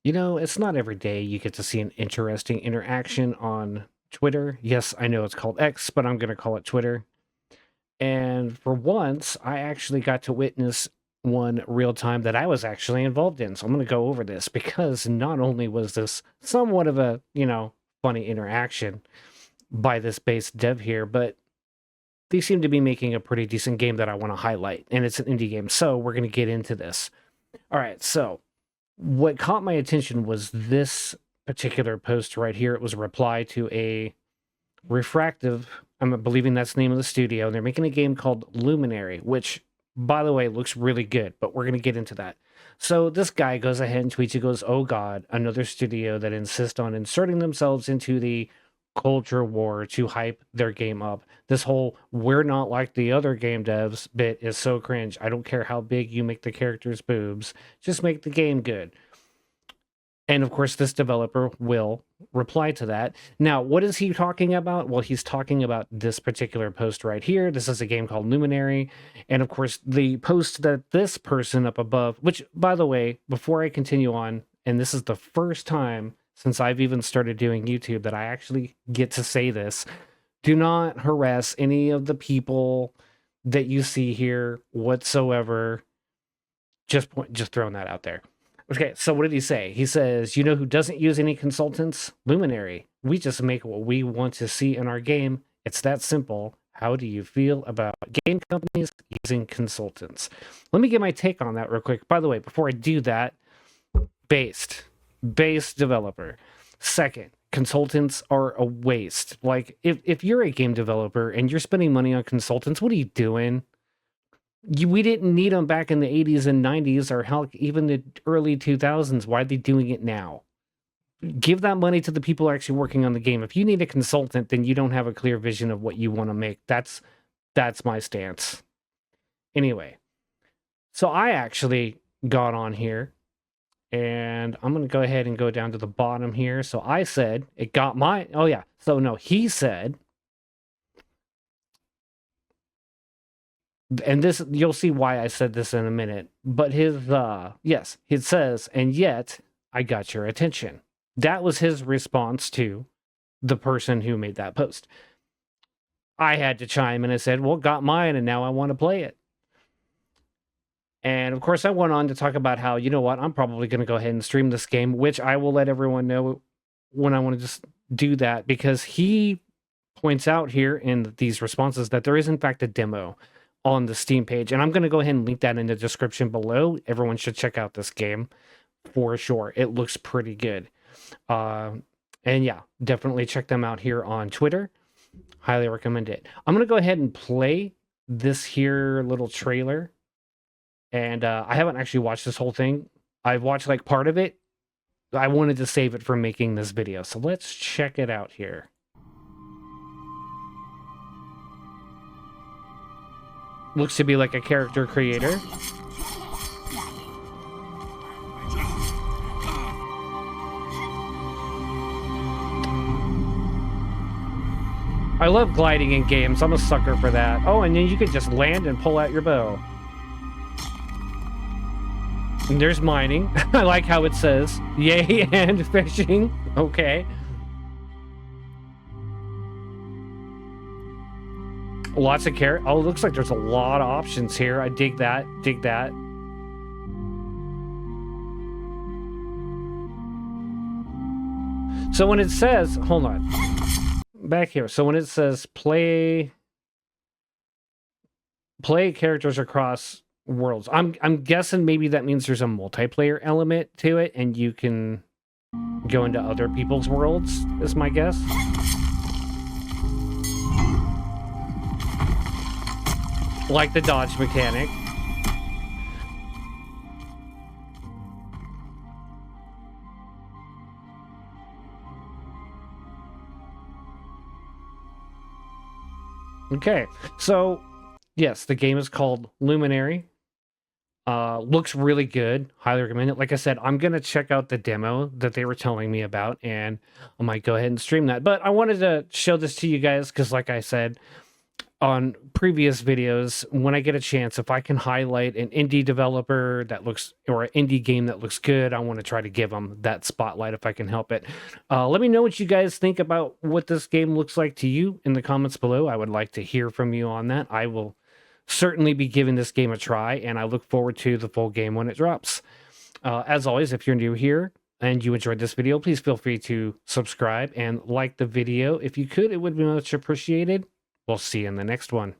It's not every day you get to see an interesting interaction on Twitter. Yes, I know it's called X, but I'm going to call it Twitter. And for once, I actually got to witness one real time that I was actually involved in. So I'm going to go over this because not only was this somewhat of a, funny interaction by this base dev here, but they seem to be making a pretty decent game that I want to highlight. And it's an indie game. So we're going to get into this. All right. So what caught my attention was this particular post right here. It was a reply to a Refractive, I'm believing that's the name of the studio. They're making a game called Luminary, which, by the way, looks really good, but we're going to get into that. So this guy goes ahead and tweets, he goes, "Oh God, another studio that insists on inserting themselves into the culture war to hype their game up. This whole 'we're not like the other game devs' bit is so cringe. I don't care how big you make the characters' boobs. Just make the game good." And of course, this developer will reply to that. Now, what is he talking about? Well, he's talking about this particular post right here. This is a game called Luminary. And of course, the post that this person up above, which, by the way, before I continue on, and this is the first time since I've even started doing YouTube that I actually get to say this, do not harass any of the people that you see here whatsoever. Just throwing that out there. Okay, so what did he say? He says, "You know who doesn't use any consultants? Luminary. We just make what we want to see in our game. It's that simple. How do you feel about game companies using consultants?" Let me get my take on that real quick. By the way, before I do that, base developer. Second, consultants are a waste. Like, if you're a game developer and you're spending money on consultants, what are you doing? We didn't need them back in the 80s and 90s, or hell, even the early 2000s. Why are they doing it now? Give that money to the people actually working on the game. If you need a consultant, then you don't have a clear vision of what you want to make. That's my stance. Anyway, so I actually got on here, and I'm going to go ahead and go down to the bottom here. So I said, it got my, oh yeah. So no, he said, and this, you'll see why I said this in a minute, but yes, it says, "And yet I got your attention." That was his response to the person who made that post. I had to chime in and said, "Well, got mine, and now I want to play it." And of course, I went on to talk about how, you know what, I'm probably going to go ahead and stream this game, which I will let everyone know when I want to just do that, because he points out here in these responses that there is, in fact, a demo on the Steam page. And I'm going to go ahead and link that in the description below. Everyone should check out this game for sure. It looks pretty good. And yeah, definitely check them out here on Twitter. Highly recommend it. I'm going to go ahead and play this here little trailer. And I haven't actually watched this whole thing. I've watched like part of it. I wanted to save it for making this video. So let's check it out here. Looks to be like a character creator. I love gliding in games. I'm a sucker for that. Oh, and then you can just land and pull out your bow. And there's mining. I like how it says, "Yay," and fishing. Okay. Lots of carrot. Oh, it looks like there's a lot of options here. I dig that. Dig that. So when it says, hold on, back here. So when it says play characters across worlds, I'm guessing maybe that means there's a multiplayer element to it, and you can go into other people's worlds, is my guess. Like the dodge mechanic. Okay, so yes, the game is called Luminary. Looks really good. Highly recommend it. Like I said, I'm gonna check out the demo that they were telling me about, and I might go ahead and stream that. But I wanted to show this to you guys because, like I said, on previous videos, when I get a chance, if I can highlight an indie developer that looks, or an indie game that looks good, I want to try to give them that spotlight if I can help it. Let me know what you guys think about what this game looks like to you in the comments below. I would like to hear from you on that. I will certainly be giving this game a try, and I look forward to the full game when it drops. As always, if you're new here and you enjoyed this video, please feel free to subscribe and like the video. If you could, it would be much appreciated. We'll see you in the next one.